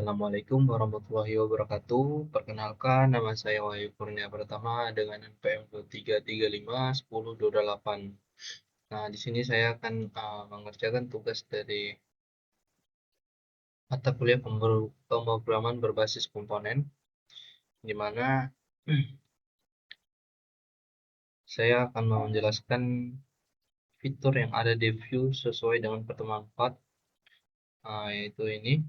Assalamualaikum warahmatullahi wabarakatuh. Perkenalkan, nama saya Wahyu Kurnia Pratama dengan NPM 23351028. Nah, di sini saya akan mengerjakan tugas dari mata kuliah pemrograman berbasis komponen, di mana saya akan menjelaskan fitur yang ada di view sesuai dengan pertemuan 4, yaitu ini.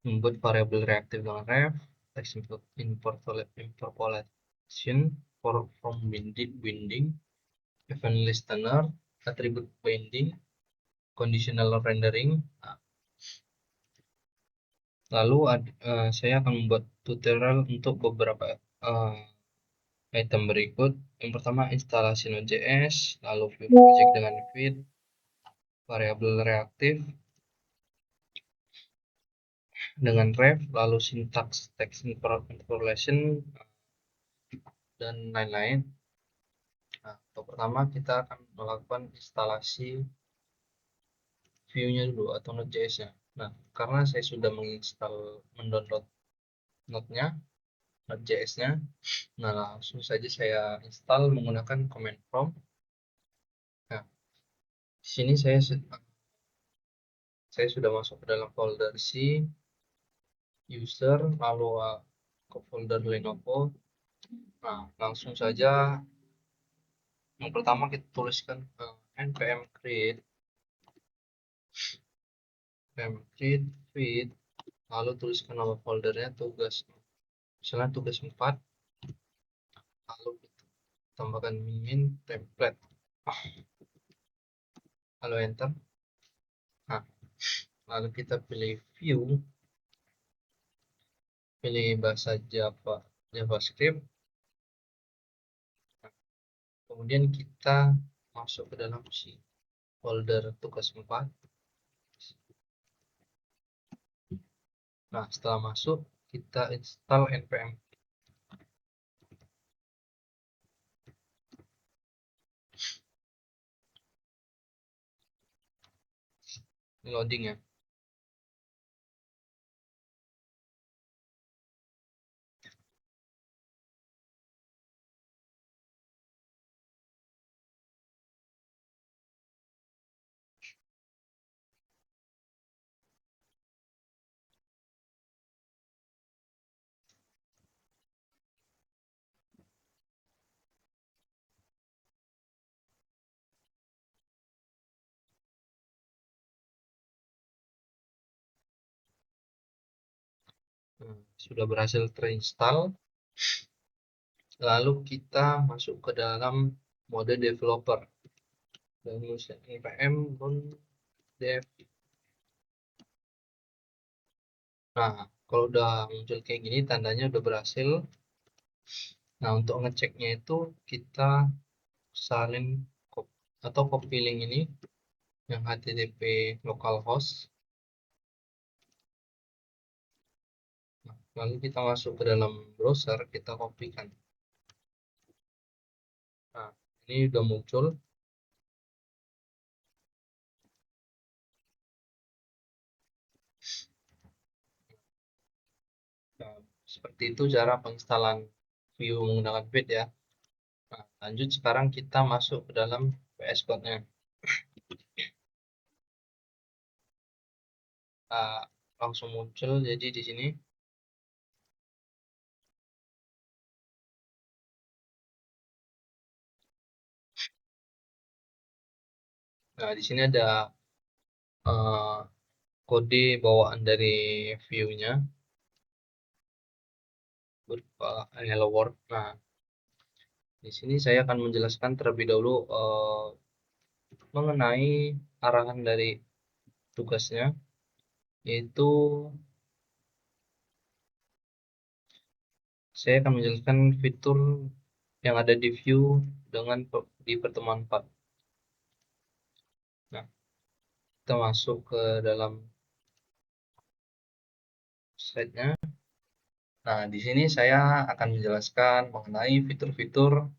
Membuat variabel reaktif dengan ref, text interpolation, from binding, event listener, attribute binding, conditional rendering. Lalu saya akan membuat tutorial untuk beberapa item berikut. Yang pertama, instalasi Node.js, lalu view project dengan feed, variabel reaktif dengan ref, lalu sintaks text interpolation, dan lain-lain. Nah, untuk pertama kita akan melakukan instalasi view-nya dulu atau Node.js-nya. Nah, karena saya sudah mendownload Node-nya, Node.js-nya, nah langsung saja saya install menggunakan command prompt. Nah, di sini saya sudah masuk ke dalam folder C, user, lalu ke folder Lenovo. Nah, langsung saja yang pertama kita tuliskan npm create feed, lalu tuliskan nama foldernya tugas, misalnya tugas 4, lalu kita tambahkan min template, lalu enter. Nah, lalu kita pilih view, pilih bahasa JavaScript. Nah, kemudian kita masuk ke dalam si folder tugas 4. Nah, setelah masuk kita install npm. Loading ya. Nah, sudah berhasil terinstall. Lalu kita masuk ke dalam mode developer dan tulis npm dev. Nah, kalau udah muncul kayak gini tandanya udah berhasil. Nah, untuk ngeceknya itu kita salin atau copy link ini yang http localhost. Nah, lalu kita masuk ke dalam browser, kita kopikan. Nah, ini udah muncul. Nah, seperti itu cara penginstalan view menggunakan feed ya. Nah, lanjut sekarang kita masuk ke dalam VS Code-nya. Nah, langsung muncul jadi di sini. Nah, di sini ada kode bawaan dari view-nya berupa hello world. Nah, di sini saya akan menjelaskan terlebih dahulu mengenai arahan dari tugasnya, yaitu saya akan menjelaskan fitur yang ada di view di pertemuan 4. Nah, kita masuk ke dalam slide-nya. Nah, di sini saya akan menjelaskan mengenai fitur-fitur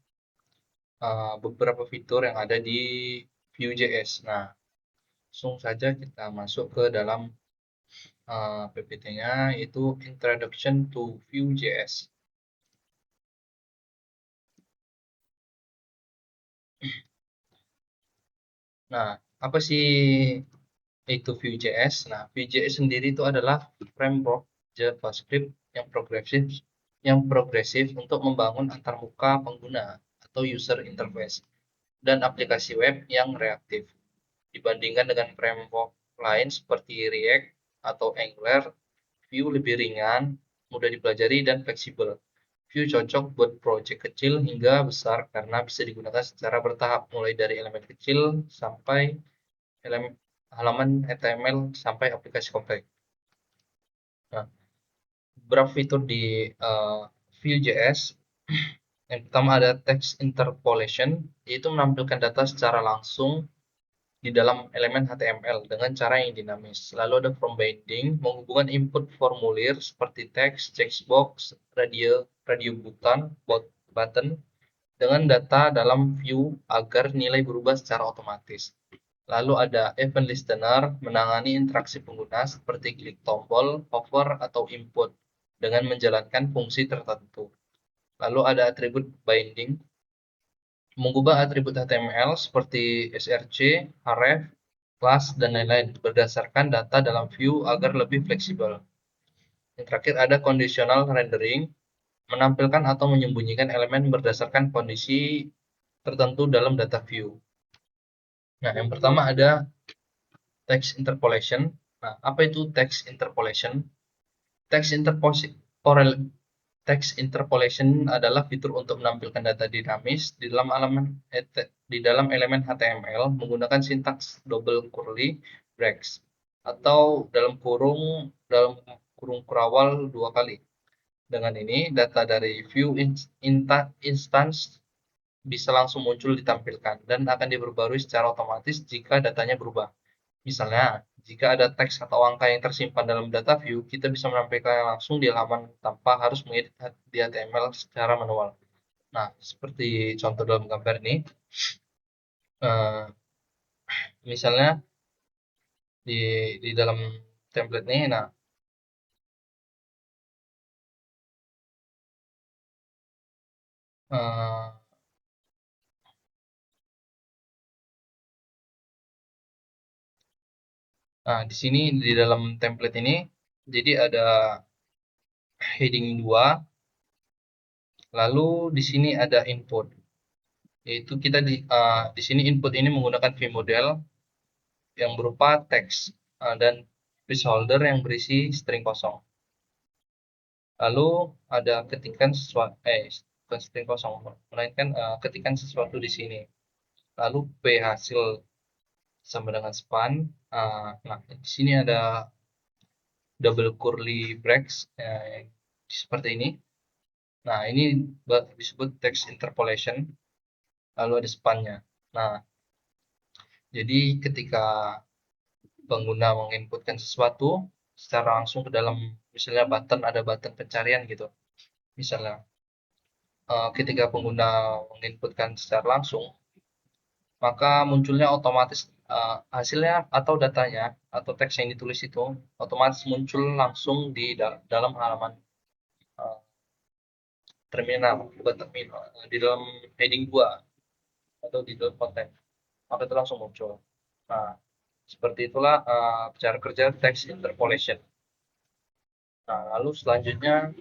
beberapa fitur yang ada di Vue.js. Nah, langsung saja kita masuk ke dalam PPT-nya, yaitu Introduction to Vue.js. Nah, apa sih itu Vue.js? Nah, Vue.js sendiri itu adalah framework JavaScript yang progresif untuk membangun antarmuka pengguna atau user interface dan aplikasi web yang reaktif. Dibandingkan dengan framework lain seperti React atau Angular, Vue lebih ringan, mudah dipelajari, dan fleksibel. Vue cocok buat proyek kecil hingga besar karena bisa digunakan secara bertahap, mulai dari elemen kecil sampai elemen halaman HTML sampai aplikasi kompleks. Nah, beberapa fitur di Vue.js. Yang pertama ada text interpolation, yaitu menampilkan data secara langsung di dalam elemen HTML dengan cara yang dinamis. Lalu ada form binding, menghubungkan input formulir seperti teks, checkbox, radio button dengan data dalam view agar nilai berubah secara otomatis. Lalu ada event listener, menangani interaksi pengguna seperti klik tombol, hover, atau input dengan menjalankan fungsi tertentu. Lalu ada atribut binding, mengubah atribut HTML seperti src, href, kelas, dan lain-lain berdasarkan data dalam view agar lebih fleksibel. Yang terakhir ada conditional rendering, menampilkan atau menyembunyikan elemen berdasarkan kondisi tertentu dalam data view. Nah, yang pertama ada text interpolation. Nah, apa itu text interpolation? Text interpolation Text interpolation adalah fitur untuk menampilkan data dinamis di dalam elemen HTML menggunakan sintaks double curly braces atau dalam kurung kurawal 2 kali. Dengan ini, data dari view instance bisa langsung muncul ditampilkan dan akan diperbarui secara otomatis jika datanya berubah. Misalnya, jika ada teks atau angka yang tersimpan dalam data view, kita bisa menampilkannya langsung di halaman tanpa harus mengedit di HTML secara manual. Nah, seperti contoh dalam gambar ini, eh, misalnya di dalam template ini, eh, di sini di dalam template ini, jadi ada heading 2, lalu di sini ada input, yaitu kita di sini input ini menggunakan vModel yang berupa teks dan placeholder yang berisi string kosong. Lalu ada ketikan sesuatu, bukan string kosong, melainkan ketikan sesuatu di sini. Lalu p hasil sama dengan span. Nah, di sini ada double curly braces seperti ini. Nah, ini disebut text interpolation. Lalu ada spannya. Nah, jadi ketika pengguna menginputkan sesuatu secara langsung ke dalam, misalnya ada button pencarian gitu. Misalnya, ketika pengguna menginputkan secara langsung, maka munculnya otomatis hasilnya atau datanya atau teks yang ditulis itu otomatis muncul langsung di dalam halaman terminal, bukan terminal, di dalam heading 2 atau di dalam konten, maka itu langsung muncul. Nah, seperti itulah cara kerja text interpolation. Nah, lalu selanjutnya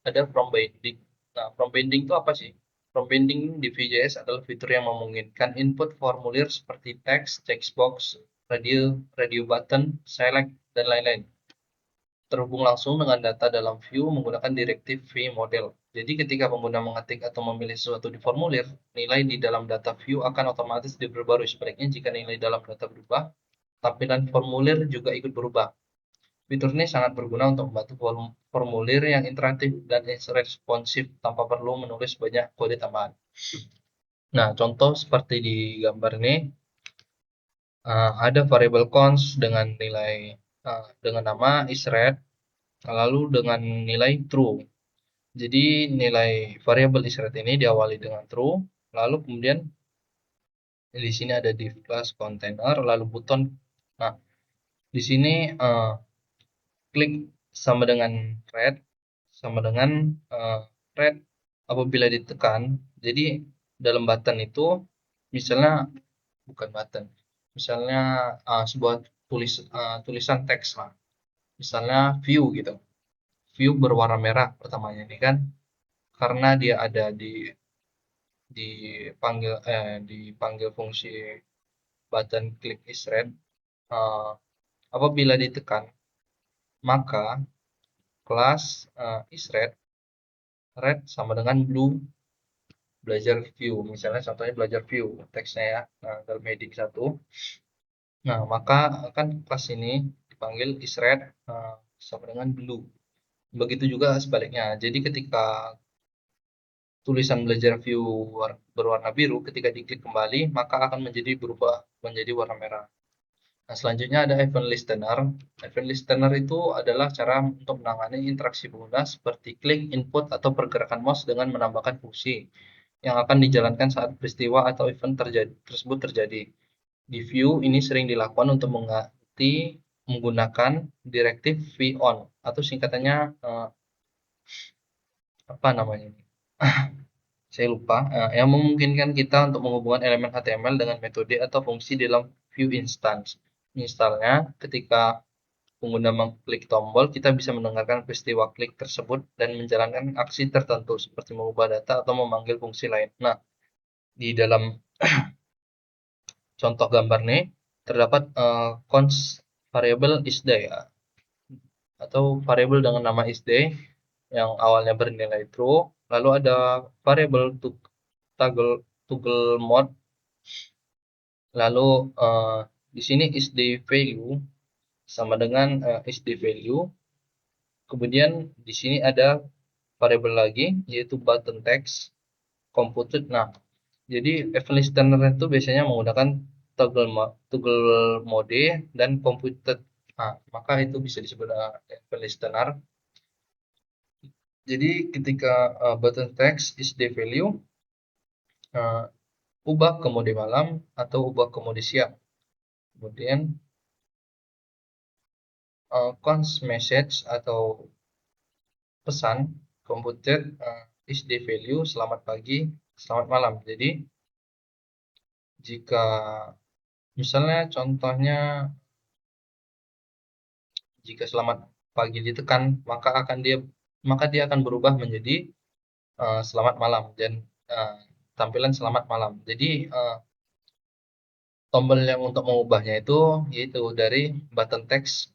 ada from binding. Nah, from binding itu apa sih? From binding di Vue.js adalah fitur yang memungkinkan input formulir seperti teks, checkbox, radio button, select, dan lain-lain terhubung langsung dengan data dalam view menggunakan direktif vModel. Jadi ketika pengguna mengetik atau memilih sesuatu di formulir, nilai di dalam data view akan otomatis diperbarui. Sebaliknya jika nilai dalam data berubah, tampilan formulir juga ikut berubah. Fitur ini sangat berguna untuk membantu formulir yang interaktif dan responsif tanpa perlu menulis banyak kode tambahan. Nah, contoh seperti di gambar ini, ada variable const dengan nama isRed, lalu dengan nilai true. Jadi nilai variabel isRed ini diawali dengan true, lalu kemudian Di sini ada div class container, lalu button. Nah, di sini klik sama dengan red, sama dengan red apabila ditekan. Jadi dalam button itu, misalnya bukan button, misalnya sebuah tulisan teks lah, misalnya view gitu. View berwarna merah pertamanya ini kan, karena dia ada dipanggil fungsi button click is red. Apabila ditekan, maka kelas is red sama dengan blue belajar view. Misalnya contohnya belajar view teksnya ya, nah, dalam heading 1. Nah, maka akan kelas ini dipanggil is red sama dengan blue. Begitu juga sebaliknya. Jadi ketika tulisan belajar view berwarna biru, ketika diklik kembali, maka akan berubah menjadi warna merah. Nah, selanjutnya ada event listener. Event listener itu adalah cara untuk menangani interaksi pengguna seperti klik, input, atau pergerakan mouse dengan menambahkan fungsi yang akan dijalankan saat peristiwa atau event tersebut terjadi. Di view ini sering dilakukan untuk menggunakan direktif von atau singkatannya apa namanya ini? Saya lupa. Yang memungkinkan kita untuk menghubungkan elemen HTML dengan metode atau fungsi dalam view instance. Misalnya, ketika pengguna mengklik tombol, kita bisa mendengarkan peristiwa klik tersebut dan menjalankan aksi tertentu seperti mengubah data atau memanggil fungsi lain. Nah, di dalam contoh gambar nih terdapat const variable isDay atau variabel dengan nama isDay yang awalnya bernilai true, lalu ada variabel toggle toggle mode, lalu di sini isDay value sama dengan isDay value. Kemudian di sini ada variabel lagi yaitu button text computed. Nah, jadi event listener itu biasanya menggunakan toggle mode dan computed. Nah, maka itu bisa disebut event listener. Jadi ketika button text is the value, uh, ubah ke mode malam atau ubah ke mode siang. Kemudian const message atau pesan computed is the value selamat pagi, selamat malam. Jadi jika misalnya contohnya jika selamat pagi ditekan, maka dia akan berubah menjadi selamat malam dan tampilan selamat malam. Jadi tombol yang untuk mengubahnya itu yaitu dari button text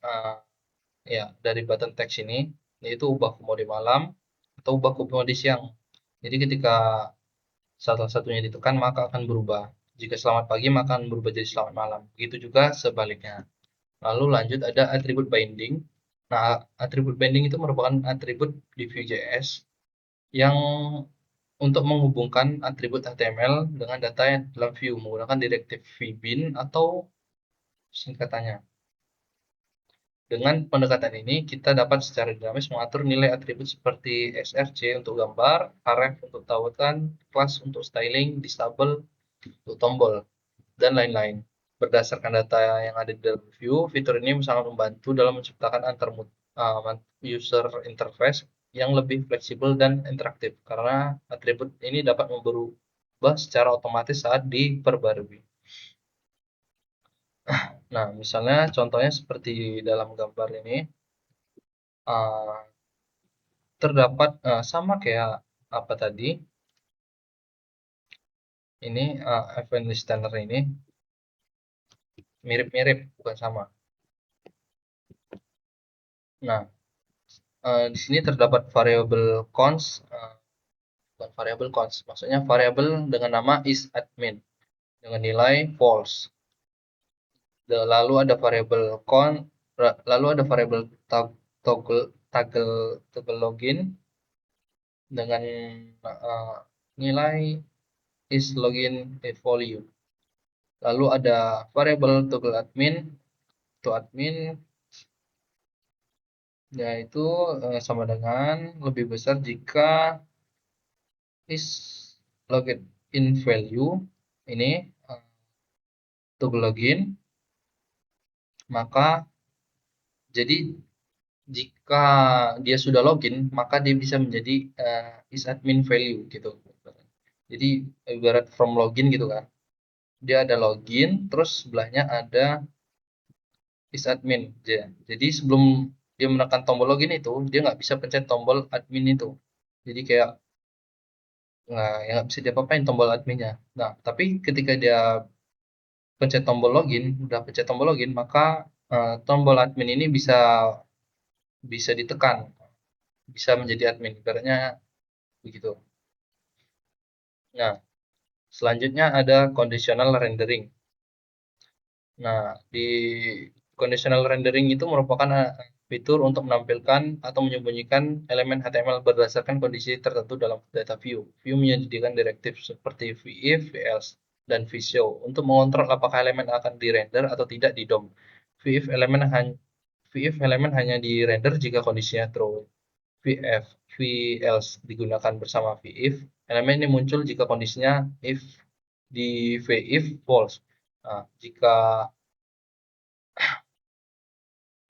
dari button text ini, yaitu ubah ke mode malam atau ubah ke mode siang. Jadi ketika salah satunya ditekan maka akan berubah. Jika selamat pagi maka akan berubah jadi selamat malam. Begitu juga sebaliknya. Lalu lanjut ada atribut binding. Nah, atribut binding itu merupakan atribut di Vue.js yang untuk menghubungkan atribut HTML dengan data yang dalam view menggunakan direktif vbin atau singkatannya. Dengan pendekatan ini, kita dapat secara dinamis mengatur nilai atribut seperti src untuk gambar, href untuk tautan, class untuk styling, disable untuk tombol, dan lain-lain. Berdasarkan data yang ada di dalam view, fitur ini sangat membantu dalam menciptakan user interface yang lebih fleksibel dan interaktif, karena atribut ini dapat berubah secara otomatis saat diperbarui. Nah, misalnya contohnya seperti dalam gambar ini, terdapat sama kayak apa tadi, ini event listener ini mirip-mirip, bukan sama. Nah, di sini terdapat variabel const, bukan variabel const, maksudnya variabel dengan nama isAdmin dengan nilai false. Lalu ada variabel toggle login dengan nilai isLogin value. Lalu ada variabel toggle admin to admin, yaitu sama dengan lebih besar jika is login in value ini toggle login, maka jadi jika dia sudah login, maka dia bisa menjadi sysadmin value gitu. Jadi ibarat from login gitu kan. Dia ada login, terus sebelahnya ada sysadmin. Jadi sebelum dia menekan tombol login itu, dia nggak bisa pencet tombol admin itu. Jadi kayak nggak bisa diapa-apain tombol adminnya. Nah, tapi ketika dia pencet tombol login, udah pencet tombol login, maka tombol admin ini bisa bisa ditekan, bisa menjadi admin. Ibaratnya begitu. Nah, selanjutnya ada conditional rendering. Nah, di conditional rendering itu merupakan fitur untuk menampilkan atau menyembunyikan elemen HTML berdasarkan kondisi tertentu dalam data view. View menyediakan direktif seperti vif, velse, dan vshow untuk mengontrol apakah elemen akan dirender atau tidak di DOM. vif elemen hanya vif elemen hanya dirender jika kondisinya true. vf velse digunakan bersama vif. Elemen ini muncul jika kondisinya if di vif false. Nah,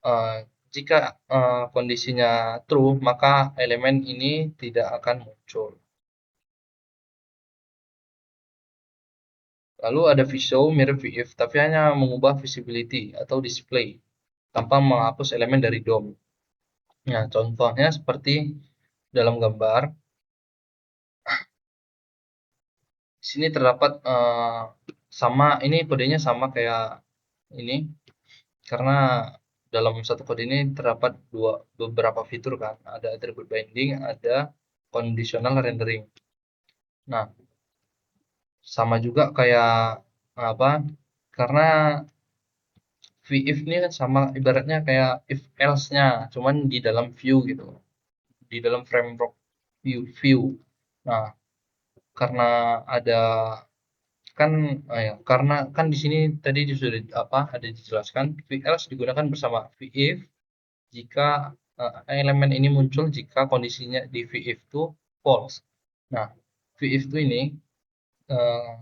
eh, jika kondisinya true, maka elemen ini tidak akan muncul. Lalu ada vshow mirip vif, tapi hanya mengubah visibility atau display tanpa menghapus elemen dari DOM. Nah, contohnya seperti dalam gambar. Di sini terdapat sama, ini kodenya sama kayak ini, karena dalam satu kode ini terdapat beberapa fitur kan, ada attribute binding, ada conditional rendering. Nah, sama juga kayak apa? Karena if ini kan sama ibaratnya kayak if else-nya, cuman di dalam view gitu, di dalam framework view. Nah, karena ada kan ya, karena kan di sini tadi sudah ada dijelaskan if else digunakan bersama if jika elemen ini muncul jika kondisinya di if itu false. Nah, if itu ini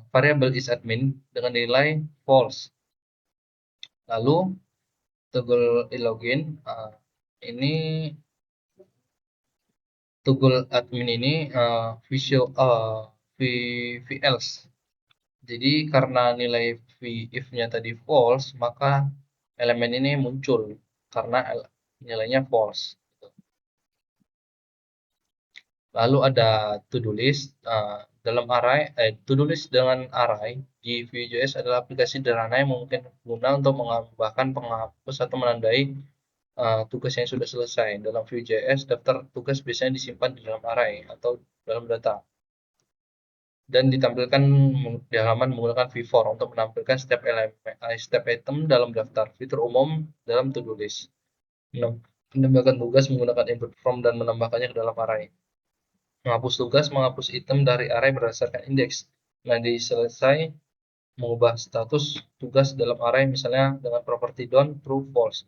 variabel isAdmin dengan nilai false. Lalu toggle login ini toggle admin ini visual velse. Jadi karena nilai if-nya tadi false, maka elemen ini muncul karena nilainya false. Lalu ada to-do list dalam array to-do list dengan array di Vue.js adalah aplikasi sederhana yang mungkin guna untuk menambahkan, penghapus atau menandai tugas yang sudah selesai. Dalam Vue.js, daftar tugas biasanya disimpan di dalam array atau dalam data dan ditampilkan di halaman menggunakan vform untuk menampilkan setiap item dalam daftar. Fitur umum dalam to-do list. Menambahkan tugas menggunakan input form dan menambahkannya ke dalam array. Menghapus tugas, menghapus item dari array berdasarkan indeks. Nah, di selesai mengubah status tugas dalam array misalnya dengan properti done, true, false.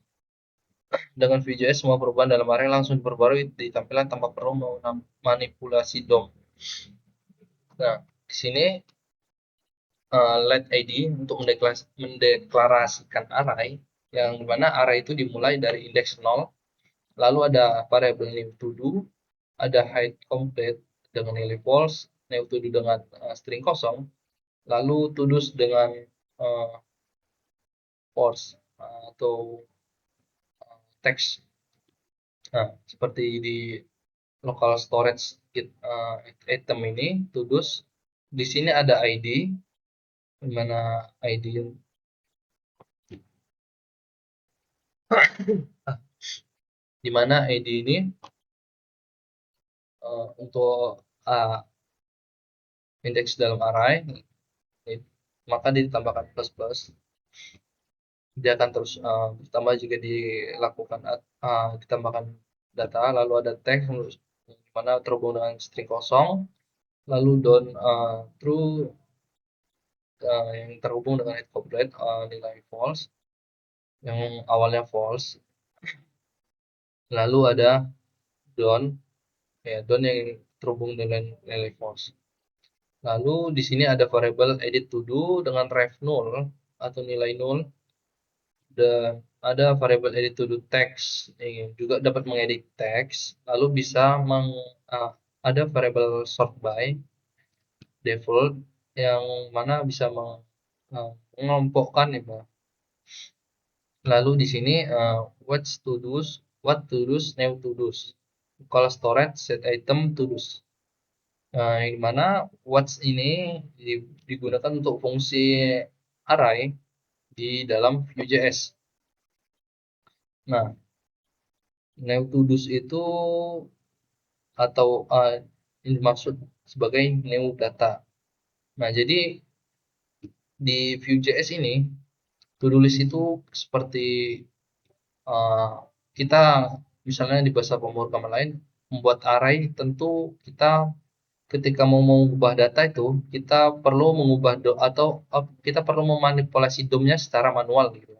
Dengan Vue.js, semua perubahan dalam array langsung diperbarui di tampilan tanpa perlu manipulasi DOM. Nah, di sini let id untuk mendeklarasikan array, yang dimana array itu dimulai dari indeks 0, lalu ada variabel new to do, ada hide complete dengan nilai false, new to do dengan string kosong, lalu to do dengan uh, false atau teks. Nah, seperti di local storage item ini, to do, di sini ada id, di mana id di mana id ini untuk indeks dalam array, maka ditambahkan plus plus, dia akan terus bertambah jika dilakukan ditambahkan data. Lalu ada text di mana terhubung dengan string kosong, lalu don't true yang terhubung dengan it complete nilai false, yang awalnya false. Lalu ada don't don't yang terhubung dengan nilai false. Lalu di sini ada variabel edit to do dengan ref null atau nilai nol. Ada variabel edit to do text yang juga dapat mengedit teks, lalu bisa ada variabel sort by default yang mana bisa mengelompokkan ya Pak. Lalu di sini what to do's, new to do's. Kalau storage set item to do's. Yang mana what's ini digunakan untuk fungsi array di dalam Vue.js. Nah, new to do's itu atau ini dimaksud sebagai new data. Nah, jadi di Vue.js ini to-do list itu seperti kita misalnya di bahasa pemrograman lain membuat array, tentu kita ketika mau mengubah data itu kita perlu mengubah atau kita perlu memanipulasi DOM-nya secara manual gitu.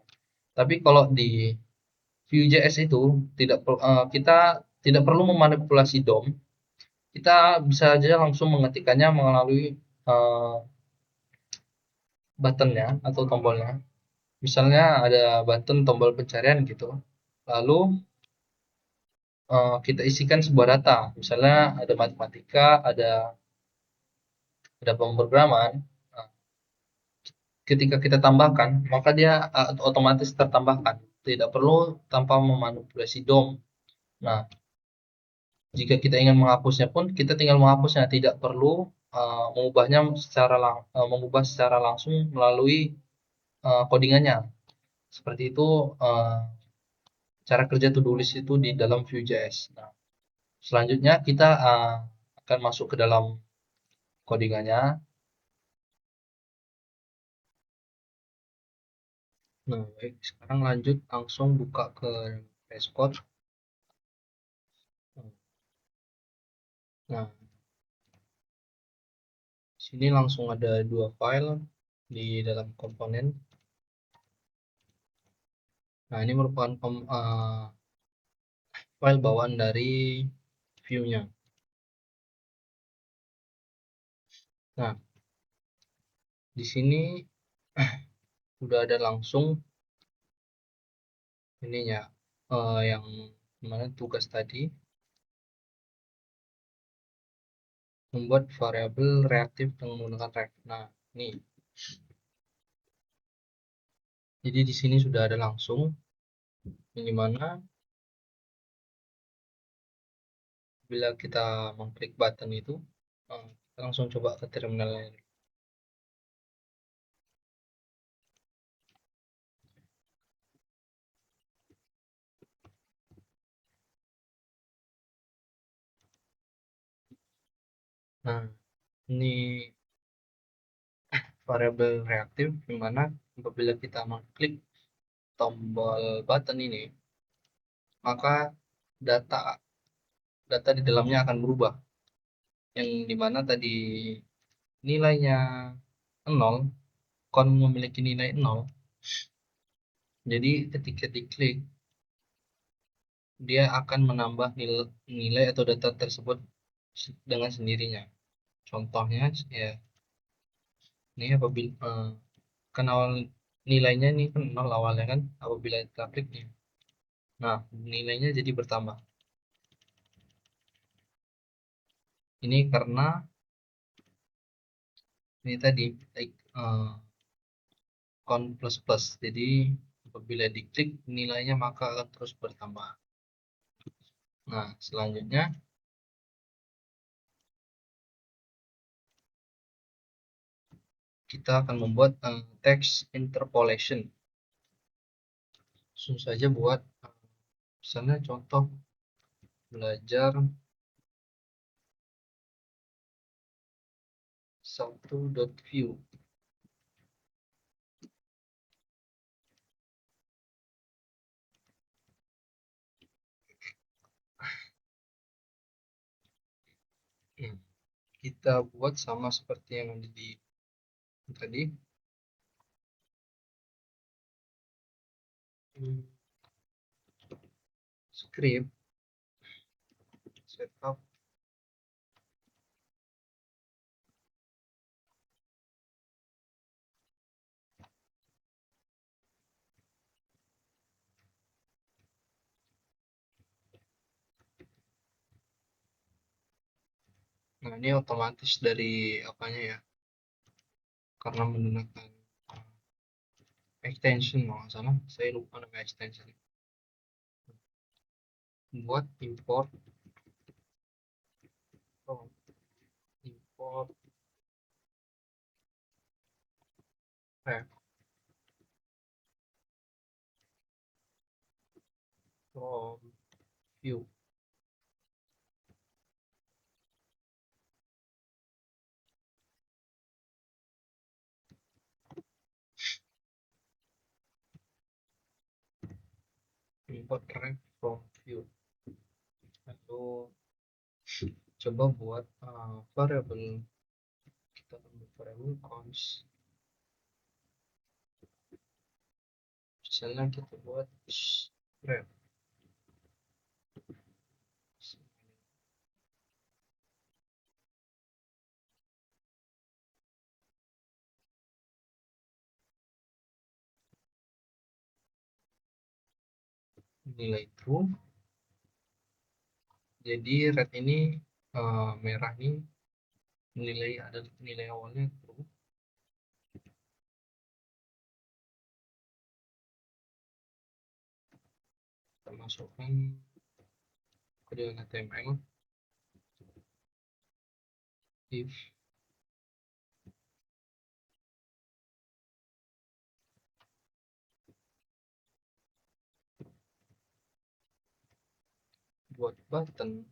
Tapi kalau di Vue.js itu kita tidak perlu memanipulasi DOM, kita bisa saja langsung mengetikkannya melalui buttonnya atau tombolnya. Misalnya ada button tombol pencarian gitu. Lalu kita isikan sebuah data. Misalnya ada matematika, ada pemrograman. Nah, ketika kita tambahkan, maka dia otomatis tertambahkan. Tidak perlu tanpa memanipulasi DOM. Nah, jika kita ingin menghapusnya pun, kita tinggal menghapusnya. Tidak perlu mengubah secara langsung melalui codingannya. Seperti itu cara kerja to-do list itu di dalam Vue.js. Nah, selanjutnya kita akan masuk ke dalam codingannya. Nah, baik. Sekarang lanjut langsung buka ke VS Code. Nah, sini langsung ada dua file di dalam komponen. Nah, ini merupakan file bawaan dari view-nya. Nah, di sini sudah ada langsung ininya yang mana tugas tadi membuat variabel reaktif dengan menggunakan ref. Nah, ini. Jadi di sini sudah ada langsung yang dimana bila kita mengklik button itu kita langsung coba ke terminalnya. Nah, ini variabel reaktif dimana apabila kita mengklik tombol button ini, maka data data di dalamnya akan berubah. Yang dimana tadi nilainya 0, kon memiliki nilai 0. Jadi ketika diklik, dia akan menambah nilai atau data tersebut dengan sendirinya. Contohnya ya, ini apabila kan awal nilainya ini kan 0 awalnya kan, apabila kita klik nih. Nah, nilainya jadi bertambah. Ini karena ini tadi con plus plus. Jadi apabila diklik nilainya maka akan terus bertambah. Nah, selanjutnya kita akan membuat text interpolation. Langsung saja buat misalnya contoh belajar 1.view. Kita buat sama seperti yang ada di tadi. Script setup ini otomatis dari apanya ya, karena menggunakan extension, kalau nggak salah saya lupa nama extension, buat import from import from view. Import ref from view, lalu coba buat variable, kita ambil variable const, misalnya kita buat ref nilai true. Jadi red ini merah ini nilai, ada nilai awalnya true. Kita masukkan kode HTML if buat button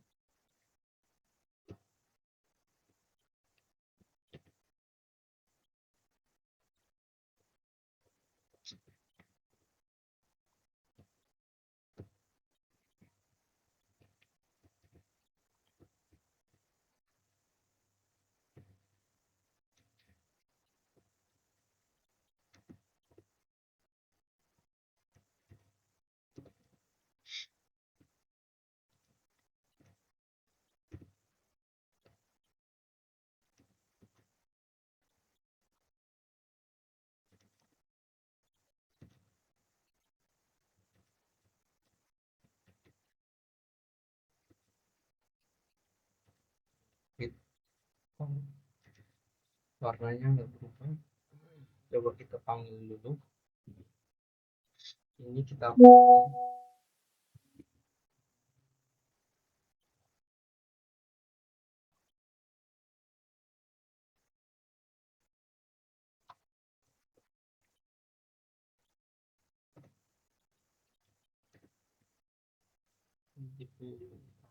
itu warnanya nggak berubah. Coba kita panggil dulu, ini kita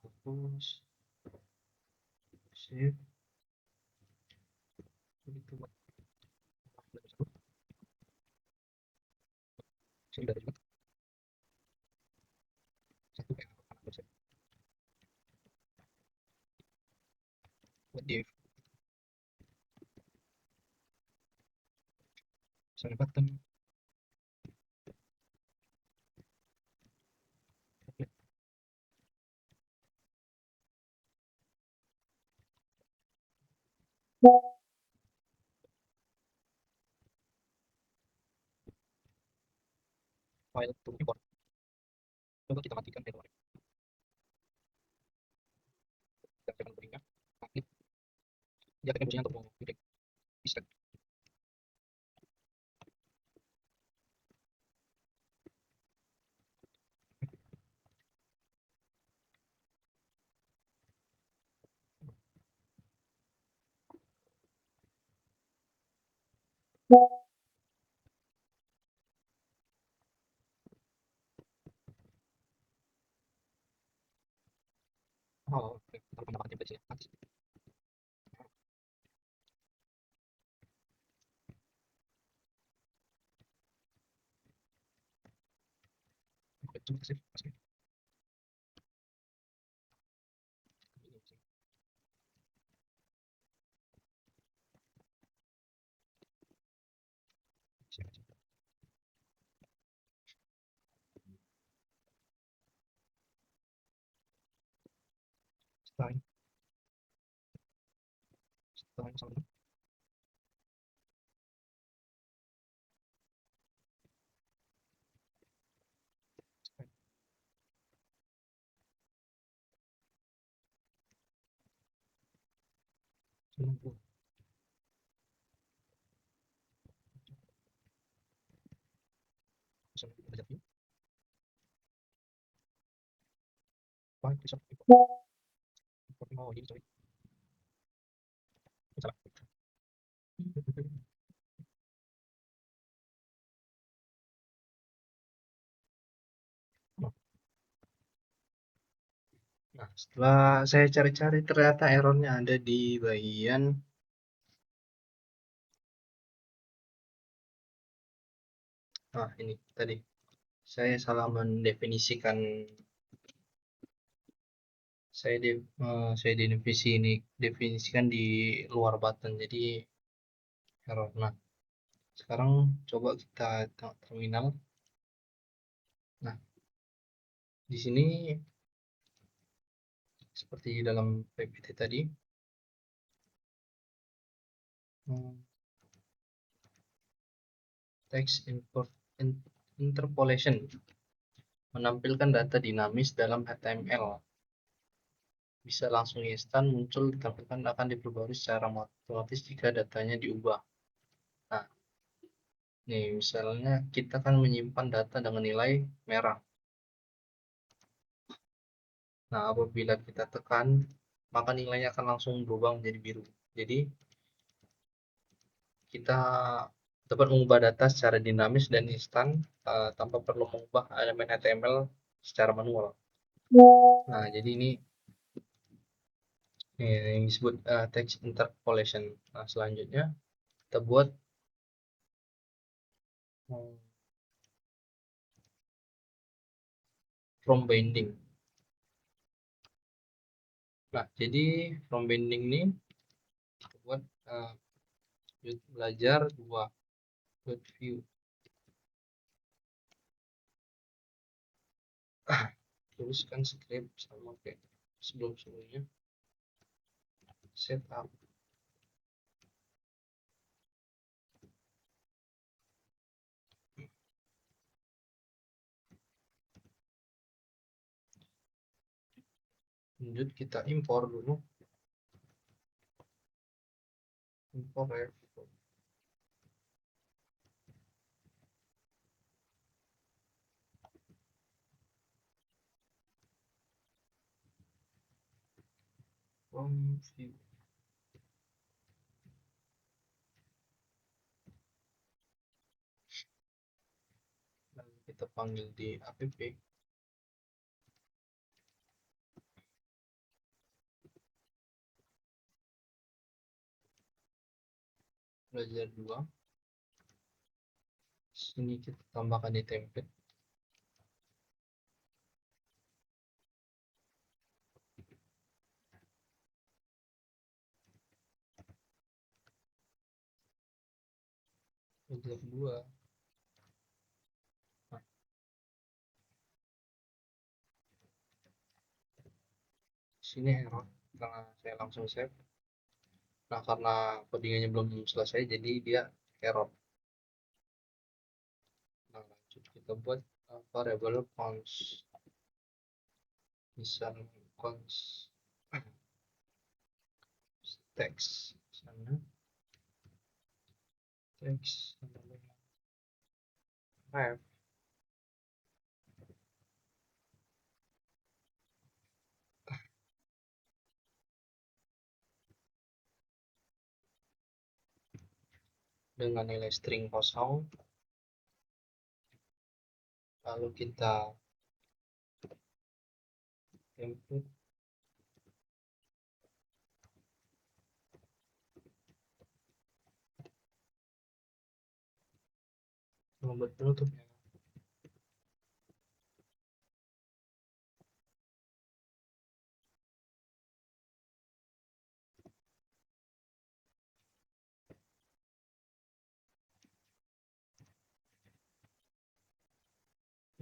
hapus save, itu sudah juga satu buat div misalnya button file to import. Coba kita matikan error, kita tekan kuringnya, klik, dia akan fungsinya untuk mengklik bisa. Oh, oke, kita pendapatnya di sini nanti. Oke, coba save, masukin. Setelah yang sama, Nah, setelah saya cari-cari ternyata errornya ada di bagian ini tadi saya salah mendefinisikan saya definisikan di luar button jadi error. Nah, sekarang coba kita tengok terminal. Nah, di sini seperti dalam PPT tadi, hmm, text interpolation menampilkan data dinamis dalam HTML. Bisa langsung instan muncul ditampilkan akan diperbarui secara otomatis jika datanya diubah. Nah, nih misalnya kita kan menyimpan data dengan nilai merah. Nah, apabila kita tekan, maka nilainya akan langsung berubah menjadi biru. Jadi, kita dapat mengubah data secara dinamis dan instan tanpa perlu mengubah elemen HTML secara manual. Nah, jadi ini yang disebut text interpolation. Nah, selanjutnya kita buat from binding. Nah, jadi from binding ini kita buat belajar dua view. Tuliskan script sama kayak sebelum-sebelumnya. Setup. Lanjut kita impor dulu. Impor ya. From view. Lalu kita panggil di app. Belajar 2. Sini kita tambahkan di template. Belajar 2. Nah, sini error karena saya langsung save. Nah, karena codingannya belum selesai jadi dia error. Nah, lanjut kita buat variable const. Misal const text sana text ref dengan nilai string kosong, lalu kita input membuat penutup ya.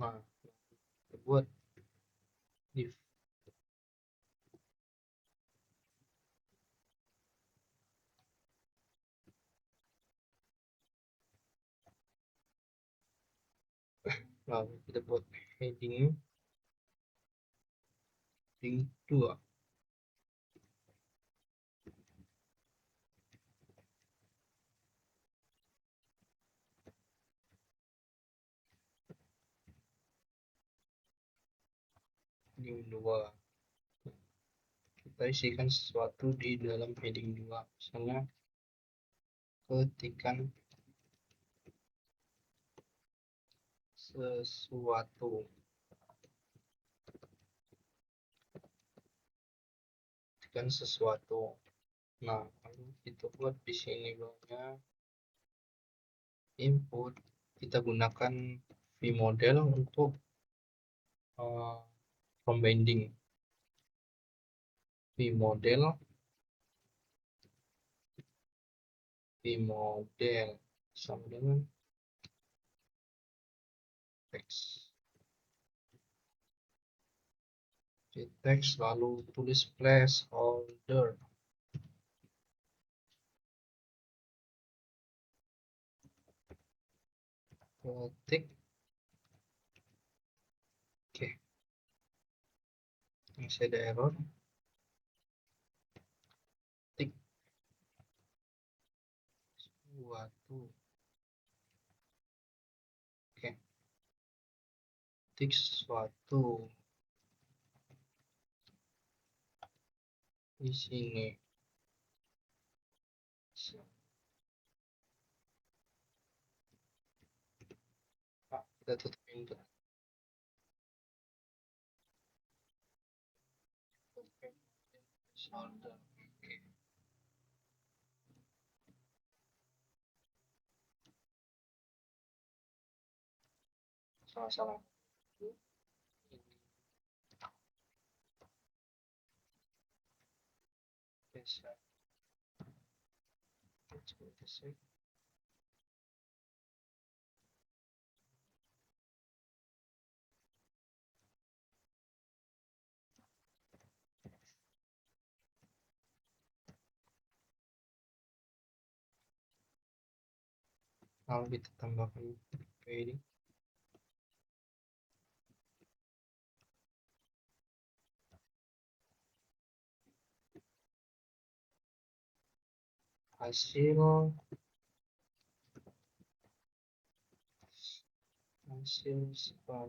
Nah, kita buat div. Lalu kita buat heading 2. heading 2. Kita isikan sesuatu di dalam heading 2, misalnya ketikkan sesuatu. Ketikkan sesuatu. Nah, lalu kita buat di sini banyak input. Kita gunakan vModel untuk from binding. vModel sama dengan teks. Di teks lalu tulis placeholder. Ketik. Oke. Masih ada error. Tik sesuatu. Oke. Tik sesuatu di sini. Nah, kita tutup input. Placeholder. Oke. Salah-salah. Bisa. Lalu kita tambahkan ini. Hasil span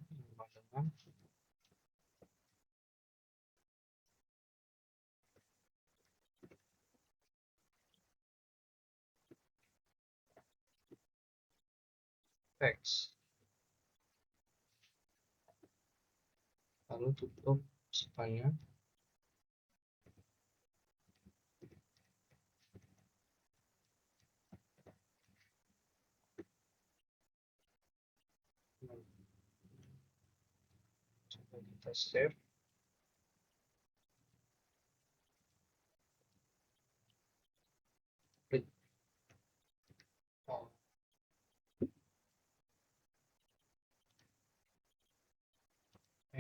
sama dengan teks. Lalu tutup spannya. Coba kita save.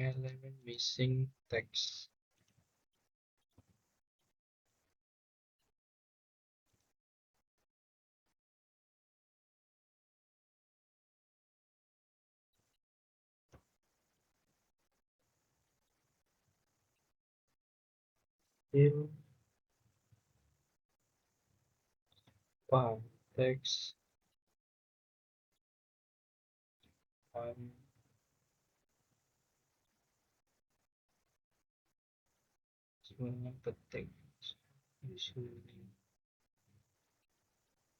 Element missing text. Fill text semuanya ketik di sini.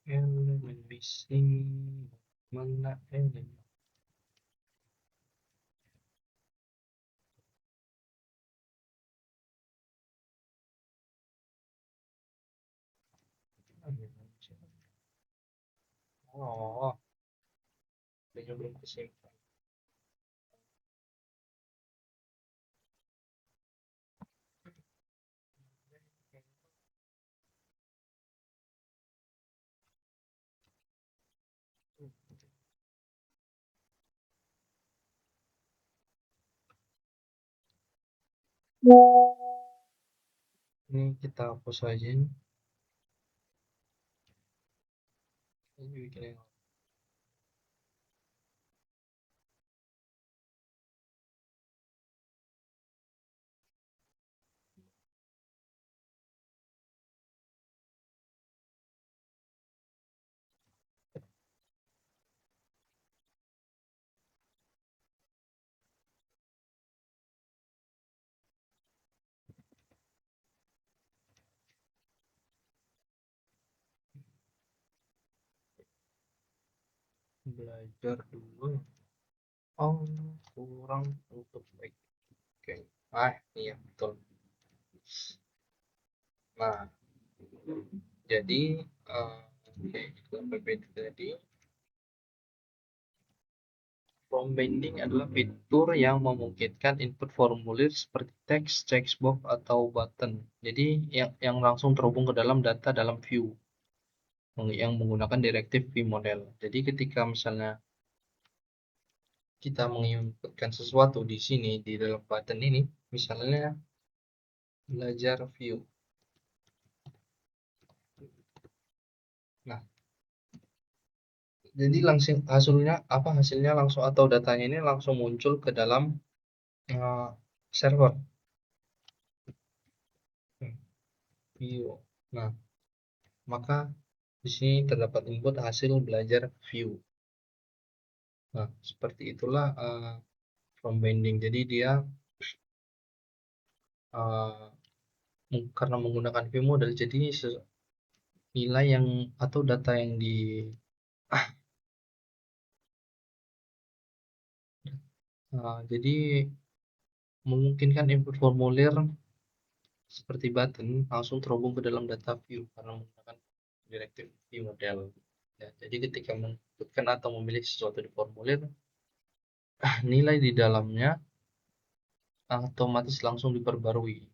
Elemen missing mana elemen? Oh, ini belum kesimpan. Ini kita hapus saja. Ini bikin yang belajar dulu. Oh, kurang untuk baik. Oke. Iya betul. Nah, jadi oke, PPT tadi. Form binding adalah fitur yang memungkinkan input formulir seperti teks, checkbox, atau button. Jadi yang langsung terhubung ke dalam data dalam view yang menggunakan direktif vModel. Jadi ketika misalnya kita menginputkan sesuatu di sini di dalam button ini, misalnya belajar view. Nah, jadi langsung hasilnya langsung atau datanya ini langsung muncul ke dalam uh, server view. Nah, maka di sini terdapat input hasil belajar view. Nah, seperti itulah from binding. Jadi dia uh, karena menggunakan view model, jadi nilai yang atau data yang jadi memungkinkan input formulir seperti button langsung terhubung ke dalam data view karena menggunakan direktif view model. Ya, jadi ketika menginputkan atau memilih sesuatu di formulir, nilai di dalamnya otomatis langsung diperbarui.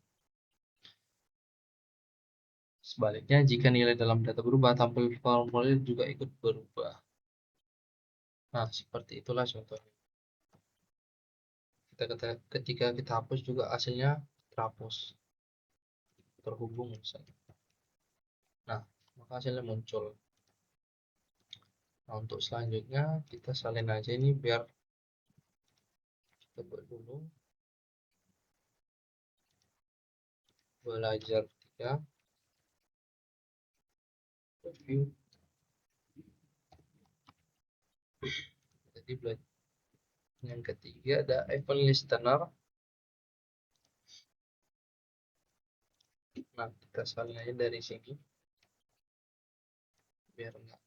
Sebaliknya, jika nilai dalam data berubah, tampil formulir juga ikut berubah. Nah, seperti itulah contohnya. Ketika kita hapus juga hasilnya terhapus, terhubung misalnya. Nah, maka hasilnya muncul. Nah, untuk selanjutnya kita salin aja ini biar kita buat dulu belajar 3 view. Jadi belajar yang ketiga ada event listener. Nah, kita salin aja dari sini biar nggak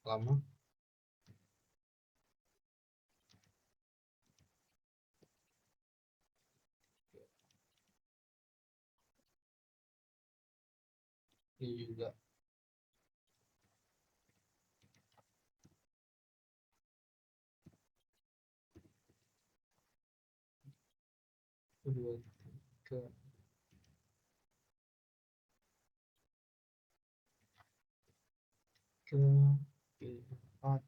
lama. Ini juga dua tiga pilih 4,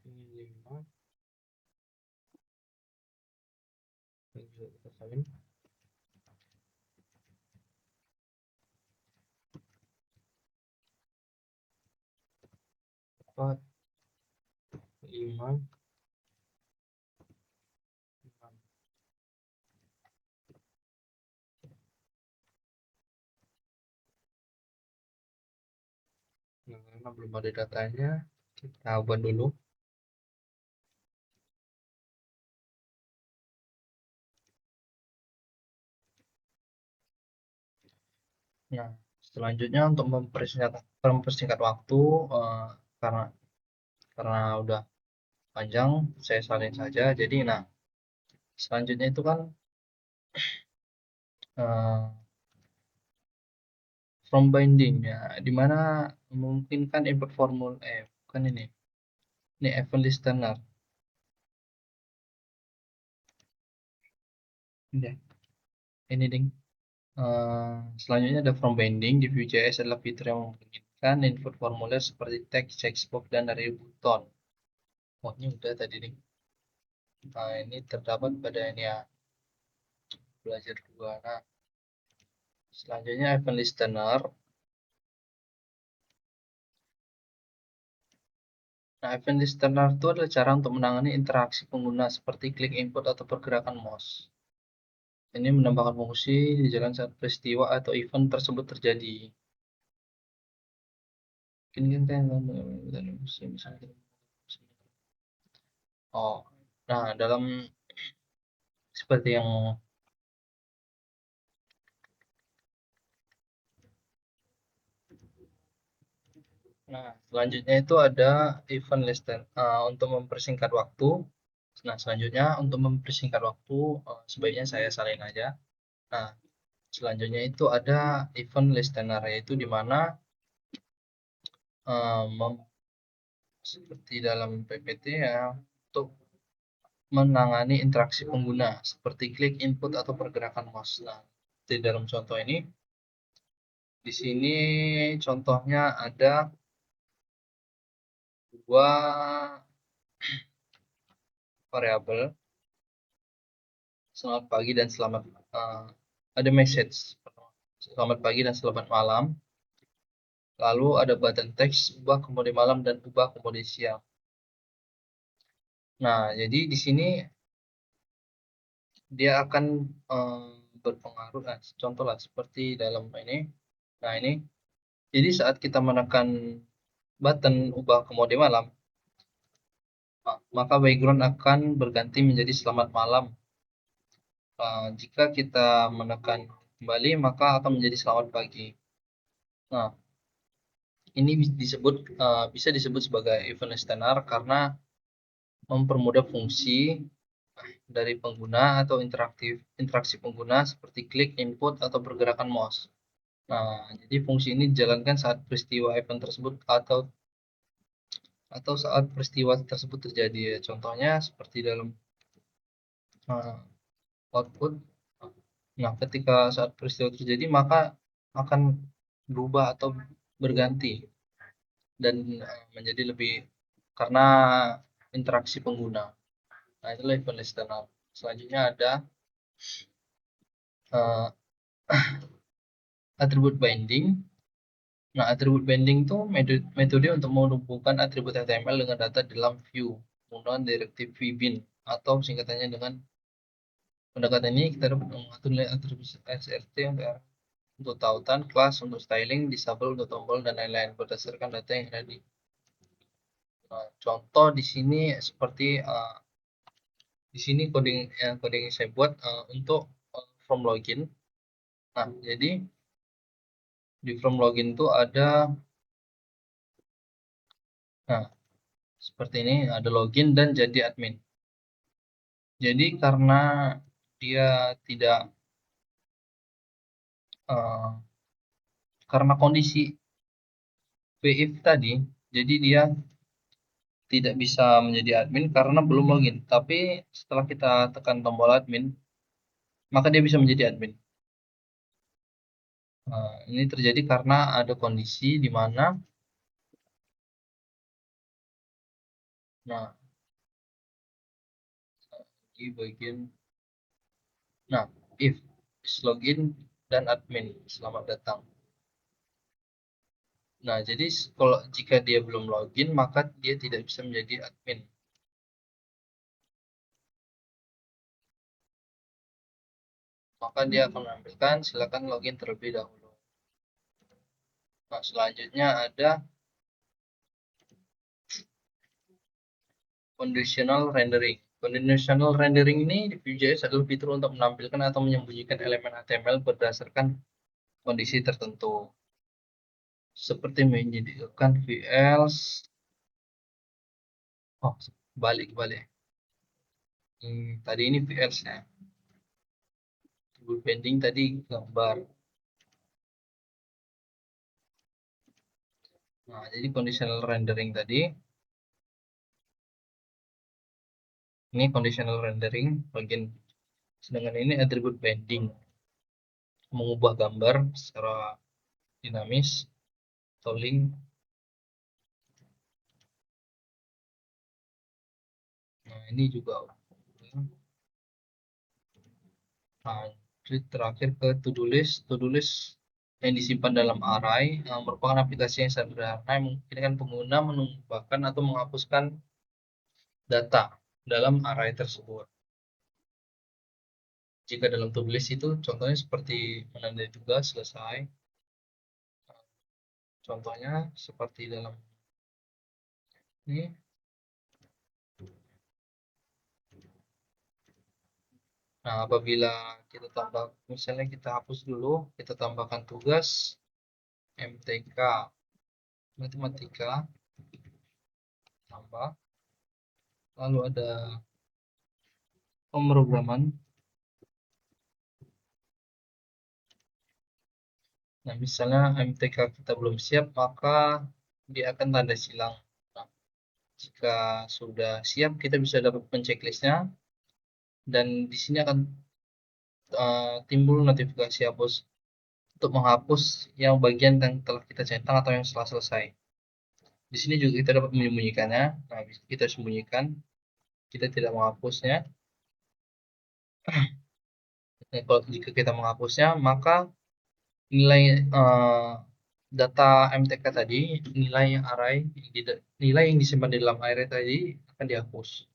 pilih 5, dan juga kita salin 4, 5, 6. Nah, karena belum ada datanya, kita ubah dulu. Nah, selanjutnya untuk mempersingkat waktu, karena udah panjang, saya salin saja. Jadi, nah, selanjutnya itu kan from binding ya, dimana memungkinkan input formul bukan ini event listener. Ini ding. Selanjutnya ada from binding di Vue.js adalah fitur yang memungkinkan input formulir seperti teks, checkbox, dan dari button. Oh, ini udah tadi nih. Nah, ini terdapat pada ini ya, belajar 2. Nah, selanjutnya event listener. Nah, event listener itu adalah cara untuk menangani interaksi pengguna seperti klik input atau pergerakan mouse. Ini menambahkan fungsi di jalan saat peristiwa atau event tersebut terjadi. Oh, nah dalam seperti yang Nah, selanjutnya itu ada event less than untuk mempersingkat waktu. Nah, selanjutnya untuk mempersingkat waktu sebaiknya saya salin aja. Nah, selanjutnya itu ada event listener, yaitu di mana seperti dalam PPT ya, untuk menangani interaksi pengguna seperti klik, input, atau pergerakan mouse. Nah, di dalam contoh ini, di sini contohnya ada dua variabel, selamat pagi dan selamat ada message selamat pagi dan selamat malam. Lalu ada button text ubah ke mode malam dan ubah ke mode siang. Nah, jadi di sini dia akan berpengaruh. Nah, contoh lah seperti dalam ini. Nah, ini. Jadi saat kita menekan button ubah ke mode malam, maka background akan berganti menjadi selamat malam. Jika kita menekan kembali, maka akan menjadi selamat pagi. Nah, ini bisa disebut sebagai event listener karena mempermudah fungsi dari pengguna atau interaksi pengguna seperti klik, input, atau pergerakan mouse. Nah, jadi fungsi ini dijalankan saat peristiwa event tersebut atau saat peristiwa tersebut terjadi. Contohnya seperti dalam output. Nah, ketika saat peristiwa terjadi maka akan berubah atau berganti dan menjadi lebih karena interaksi pengguna. Nah, itulah event listener. Selanjutnya ada uh, atribut binding. Nah, atribut binding itu metode untuk menghubungkan atribut HTML dengan data dalam view menggunakan direktif vbind atau singkatannya dengan pendekatan ini kita dapat mengatur nilai atribut SRT untuk tautan, kelas, untuk styling, disable, untuk tombol, dan lain-lain berdasarkan data yang ada di contoh di sini seperti di sini coding yang saya buat untuk form login. Nah, jadi di form login itu ada nah seperti ini, ada login dan jadi admin. Jadi karena dia tidak uh, karena kondisi VIF tadi, jadi dia tidak bisa menjadi admin karena belum login. Tapi setelah kita tekan tombol admin, maka dia bisa menjadi admin. Ini terjadi karena ada kondisi di mana nah di bagian if is login dan admin, selamat datang. Nah, jadi kalau jika dia belum login, maka dia tidak bisa menjadi admin. Maka dia akan menampilkan silakan login terlebih dahulu. Nah, selanjutnya ada conditional rendering. Conditional rendering ini di Vue.js adalah fitur untuk menampilkan atau menyembunyikan elemen HTML berdasarkan kondisi tertentu. Seperti menyediakan VLs. Oh, balik. Tadi ini VLs ya. Pending tadi gambar. Nah, jadi conditional rendering tadi. Ini conditional rendering bagian. Sedangkan ini atribut bending. Mengubah gambar secara dinamis atau link. Nah, ini juga. Nah, terakhir ke to-do list. To-do list yang disimpan dalam array merupakan aplikasi yang sederhana yang memungkinkan pengguna menambahkan atau menghapuskan data dalam array tersebut. Jika dalam to-do list itu contohnya seperti menandai tugas selesai. Contohnya seperti dalam ini. Nah, apabila kita misalnya kita hapus dulu, kita tambahkan tugas MTK matematika tambah, lalu ada pemrograman. Nah, misalnya MTK kita belum siap, maka dia akan tanda silang. Nah, jika sudah siap, kita bisa dapat checklistnya, dan di sini akan timbul notifikasi hapus untuk menghapus yang bagian yang telah kita centang atau yang setelah selesai. Di sini juga kita dapat menyembunyikannya. Nah, kita sembunyikan, kita tidak menghapusnya. Nah, kalau jika kita menghapusnya, maka nilai data MTK tadi, nilai array, nilai yang disimpan di dalam array tadi akan dihapus.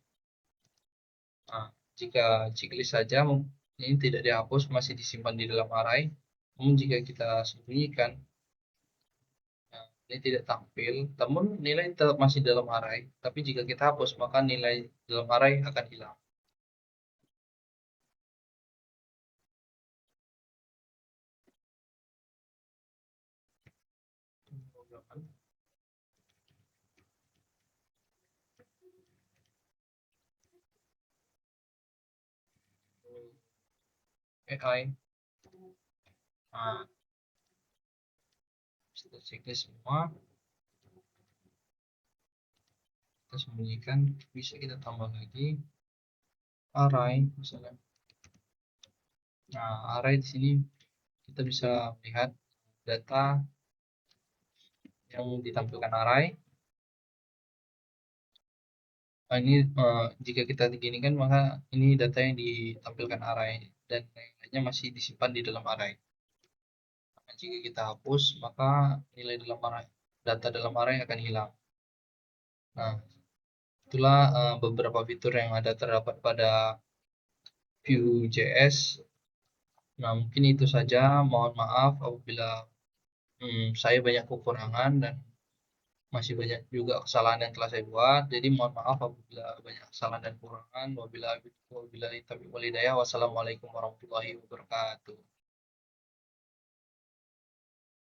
Nah, jika checklist saja ini tidak dihapus, masih disimpan di dalam array. Namun jika kita sembunyikan, nah, ini tidak tampil, namun nilai tetap masih dalam array. Tapi jika kita hapus, maka nilai dalam array akan hilang. AI. Nah, setelah checklist semua, kita sembunyikan, bisa kita tambah lagi array misalnya. Nah, array di sini kita bisa melihat data yang ditampilkan array. Nah, ini jika kita beginikan, maka ini data yang ditampilkan array, dan lainnya masih disimpan di dalam array. Nah, jika kita hapus, maka nilai dalam array, data dalam array akan hilang. Nah, itulah beberapa fitur yang ada terdapat pada Vue.js. Nah, mungkin itu saja. Mohon maaf apabila saya banyak kekurangan dan masih banyak juga kesalahan yang telah saya buat. Jadi mohon maaf apabila banyak kesalahan dan kekurangan. Wabillahi taufiq wal hidayah. Wassalamualaikum warahmatullahi wabarakatuh.